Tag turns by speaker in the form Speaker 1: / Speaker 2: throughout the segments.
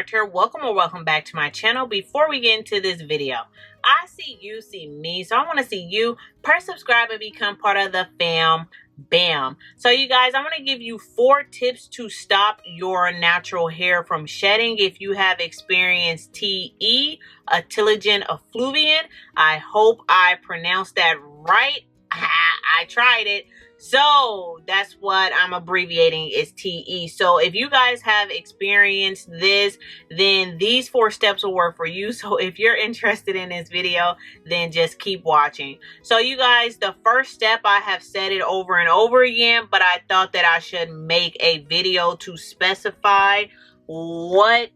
Speaker 1: Marked here. Welcome or welcome back to my channel. Before we get into this video, I see you see me, so I want to see you. Press subscribe and become part of the fam. Bam. So you guys, I'm going to give you 4 tips to stop your natural hair from shedding if you have experienced TE, atelogen effluvium. I hope I pronounced that right. I tried it. So that's what I'm abbreviating is TE. So if you guys have experienced this, then these 4 steps will work for you. So if you're interested in this video, then just keep watching. So you guys, the first step, I have said it over and over again, but I thought that I should make a video to specify what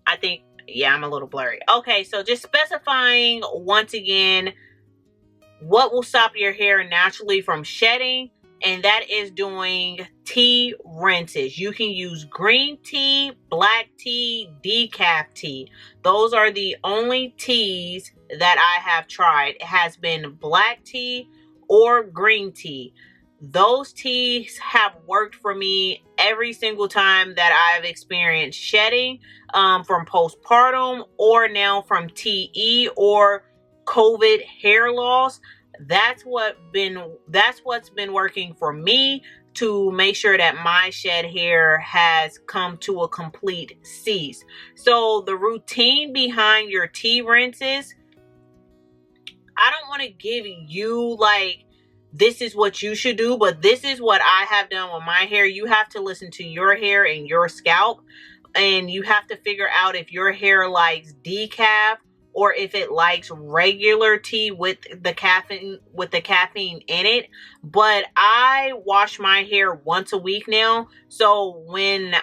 Speaker 1: I think. Yeah, I'm a little blurry. Okay, so just specifying once again what will stop your hair naturally from shedding, and that is doing tea rinses. You can use green tea, black tea, decaf tea. Those are the only teas that I have tried. It has been black tea or green tea. Those teas have worked for me every single time that I've experienced shedding from postpartum or now from TE or COVID hair loss. That's what's been working for me to make sure that my shed hair has come to a complete cease. So the routine behind your tea rinses, I don't want to give you like this is what you should do, but this is what I have done with my hair. You have to listen to your hair and your scalp, and you have to figure out if your hair likes decaf or if it likes regular tea with the caffeine in it. But I wash my hair once a week now, so when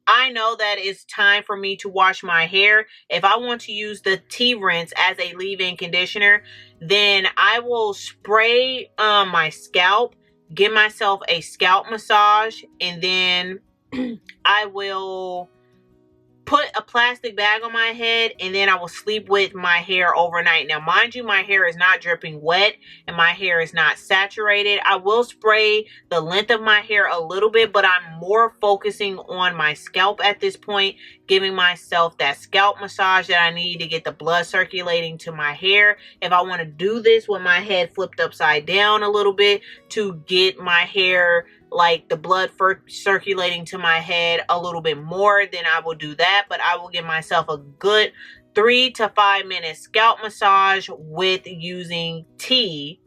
Speaker 1: I know that it's time for me to wash my hair, if I want to use the tea rinse as a leave-in conditioner, then I will spray my scalp, give myself a scalp massage, and then I will put a plastic bag on my head, and then I will sleep with my hair overnight. Now, mind you, my hair is not dripping wet and my hair is not saturated. I will spray the length of my hair a little bit, but I'm more focusing on my scalp at this point, giving myself that scalp massage that I need to get the blood circulating to my hair. If I want to do this with my head flipped upside down a little bit to get my hair like the blood circulating to my head a little bit more, then I will do that. But I will give myself a good 3 to 5 minute scalp massage with using tea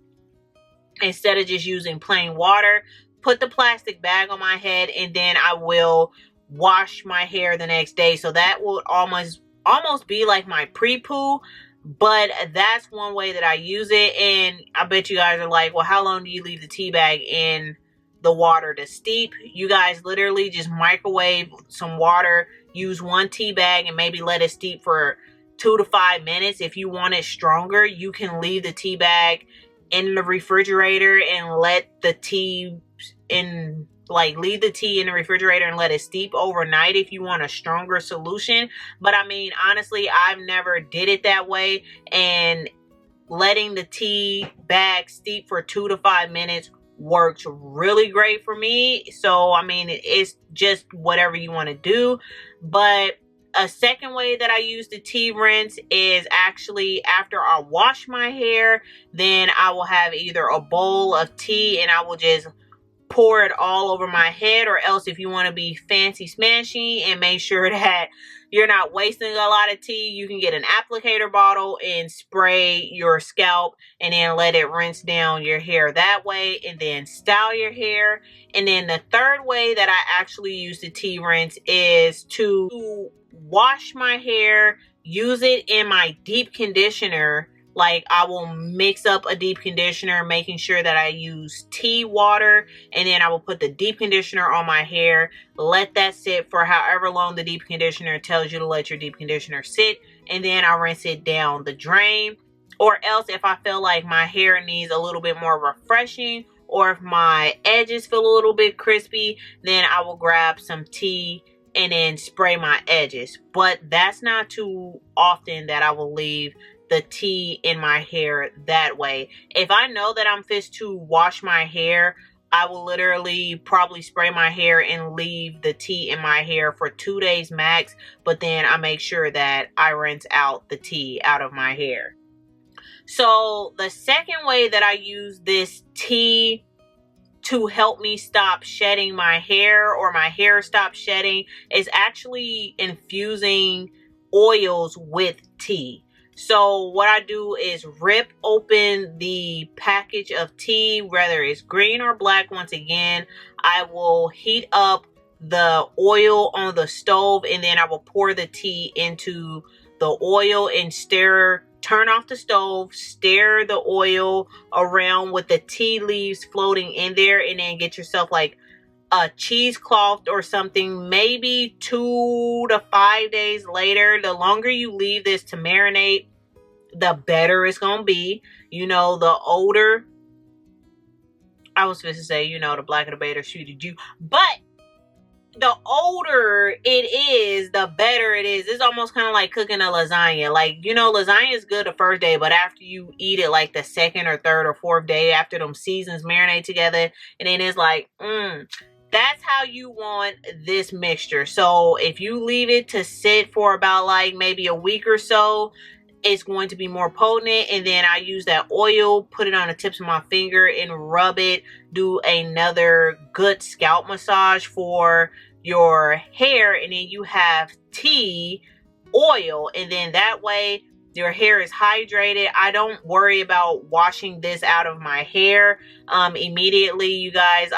Speaker 1: instead of just using plain water. Put the plastic bag on my head, and then I will wash my hair the next day. So that will almost be like my pre-poo. But that's one way that I use it. And I bet you guys are like, well, how long do you leave the tea bag in the water to steep? You guys literally just microwave some water, use 1 tea bag, and maybe let it steep for 2 to 5 minutes. If you want it stronger, you can leave the tea bag in the refrigerator and let the tea leave the tea in the refrigerator and let it steep overnight if you want a stronger solution. But I mean, honestly, I've never did it that way, and letting the tea bag steep for 2 to 5 minutes works really great for me. So I mean, it's just whatever you want to do. But a second way that I use the tea rinse is actually after I wash my hair, then I will have either a bowl of tea and I will just pour it all over my head, or else if you want to be fancy smashy and make sure that you're not wasting a lot of tea, you can get an applicator bottle and spray your scalp and then let it rinse down your hair that way, and then style your hair. And then the third way that I actually use the tea rinse is to wash my hair, use it in my deep conditioner. Like, I will mix up a deep conditioner, making sure that I use tea water, and then I will put the deep conditioner on my hair, let that sit for however long the deep conditioner tells you to let your deep conditioner sit, and then I rinse it down the drain. Or else, if I feel like my hair needs a little bit more refreshing, or if my edges feel a little bit crispy, then I will grab some tea and then spray my edges. But that's not too often that I will leave the tea in my hair that way. If I know that I'm fit to wash my hair, I will literally probably spray my hair and leave the tea in my hair for 2 days max, but then I make sure that I rinse out the tea out of my hair. So the second way that I use this tea to help me stop shedding my hair, or my hair stop shedding, is actually infusing oils with tea. So what I do is rip open the package of tea, whether it's green or black. Once again, I will heat up the oil on the stove, and then I will pour the tea into the oil and turn off the stove, stir the oil around with the tea leaves floating in there, and then get yourself like a cheesecloth or something. Maybe 2 to 5 days later, the longer you leave this to marinate, the better it's gonna be. You know, the older, I was supposed to say, you know, the blacker the better suited you, but the older it is, the better it is. It's almost kind of like cooking a lasagna. Like, you know, lasagna is good the first day, but after you eat it like the second or third or fourth day, after them seasons marinate together, and then it's like, that's how you want this mixture. So if you leave it to sit for about like maybe a week or so, it's going to be more potent. And then I use that oil, put it on the tips of my finger and rub it, do another good scalp massage for your hair, and then you have tea oil, and then that way your hair is hydrated. I don't worry about washing this out of my hair immediately, you guys.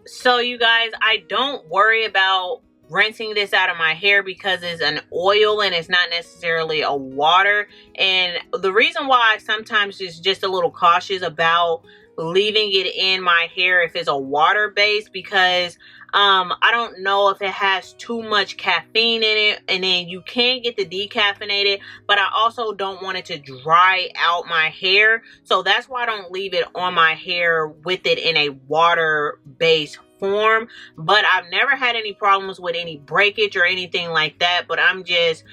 Speaker 1: So you guys, I don't worry about rinsing this out of my hair because it's an oil and it's not necessarily a water. And the reason why I sometimes is just a little cautious about leaving it in my hair if it's a water base, because I don't know if it has too much caffeine in it, and then you can get the decaffeinated, but I also don't want it to dry out my hair. So that's why I don't leave it on my hair with it in a water based form. But I've never had any problems with any breakage or anything like that, but I'm just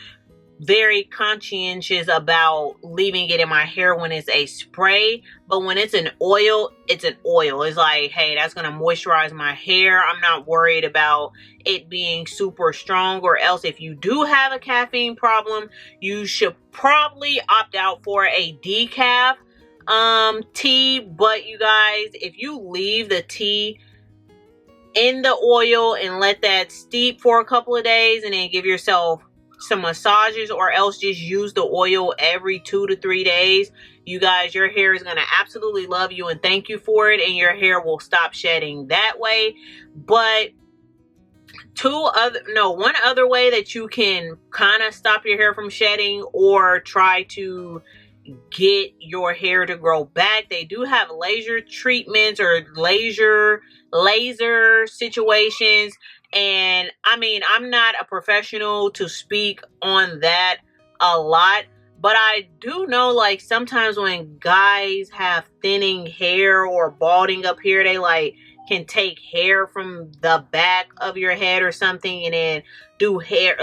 Speaker 1: very conscientious about leaving it in my hair when it's a spray. But when it's an oil, it's an oil. It's like, hey, that's gonna moisturize my hair. I'm not worried about it being super strong. Or else, if you do have a caffeine problem, you should probably opt out for a decaf tea. But you guys, if you leave the tea in the oil and let that steep for a couple of days, and then give yourself some massages, or else just use the oil every 2 to 3 days, you guys, your hair is going to absolutely love you and thank you for it, and your hair will stop shedding that way. But one other way that you can kind of stop your hair from shedding or try to get your hair to grow back, they do have laser treatments or laser situations. And I mean, I'm not a professional to speak on that a lot, but I do know, like, sometimes when guys have thinning hair or balding up here, they like can take hair from the back of your head or something and then do hair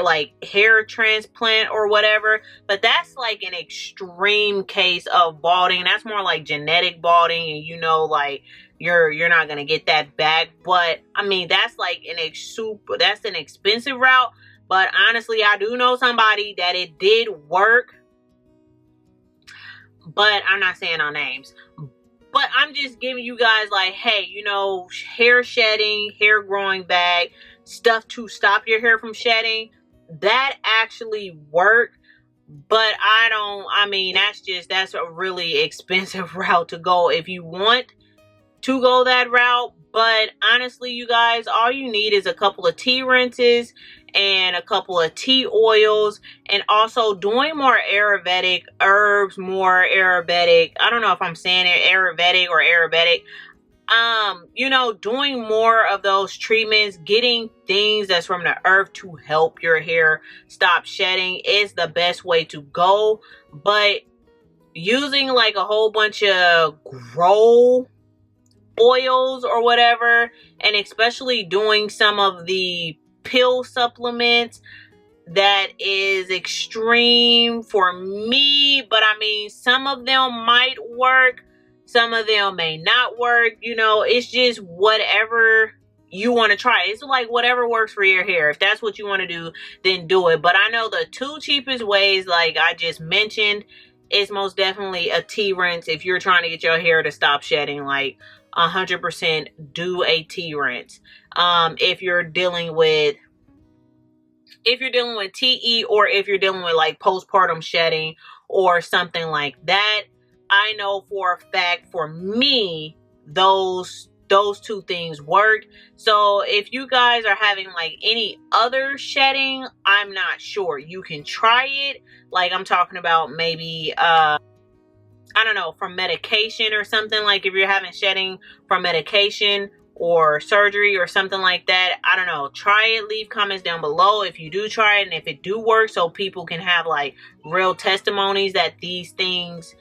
Speaker 1: transplant or whatever. But that's like an extreme case of balding. That's more like genetic balding, and you know, like you're not gonna get that back. But I mean, that's like that's an expensive route. But honestly, I do know somebody that it did work, but I'm not saying no names. But I'm just giving you guys, like, hey, you know, hair shedding, hair growing back, stuff to stop your hair from shedding, that actually worked. But that's a really expensive route to go if you want to go that route. But honestly, you guys, all you need is a couple of tea rinses and a couple of tea oils, and also doing more Ayurvedic herbs, I don't know if I'm saying it Ayurvedic or Ayurvedic. You know, doing more of those treatments, getting things that's from the earth to help your hair stop shedding is the best way to go. But using like a whole bunch of grow oils or whatever, and especially doing some of the pill supplements, that is extreme for me. But I mean, some of them might work, Some of them may not work. You know, it's just whatever you want to try. It's like whatever works for your hair. If that's what you want to do, then do it. But I know the two cheapest ways, like I just mentioned, is most definitely a tea rinse. If you're trying to get your hair to stop shedding, like 100% do a tea rinse. If you're dealing with TE, or if you're dealing with like postpartum shedding or something like that, I know for a fact for me those two things work. So if you guys are having like any other shedding, I'm not sure. You can try it. Like I'm talking about maybe I don't know, from medication or something. Like if you're having shedding from medication or surgery or something like that, I don't know, try it. Leave comments down below if you do try it and if it do work, so people can have like real testimonies that these things,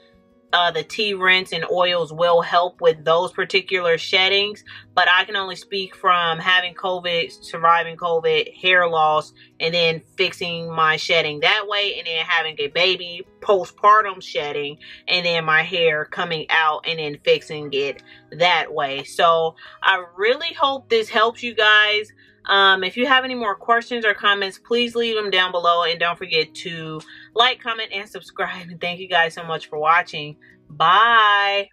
Speaker 1: the tea rinse and oils will help with those particular sheddings. But I can only speak from having COVID, surviving COVID, hair loss, and then fixing my shedding that way, and then having a baby, postpartum shedding, and then my hair coming out and then fixing it that way. So I really hope this helps you guys. If you have any more questions or comments, please leave them down below, and don't forget to like, comment, and subscribe. And thank you guys so much for watching. Bye.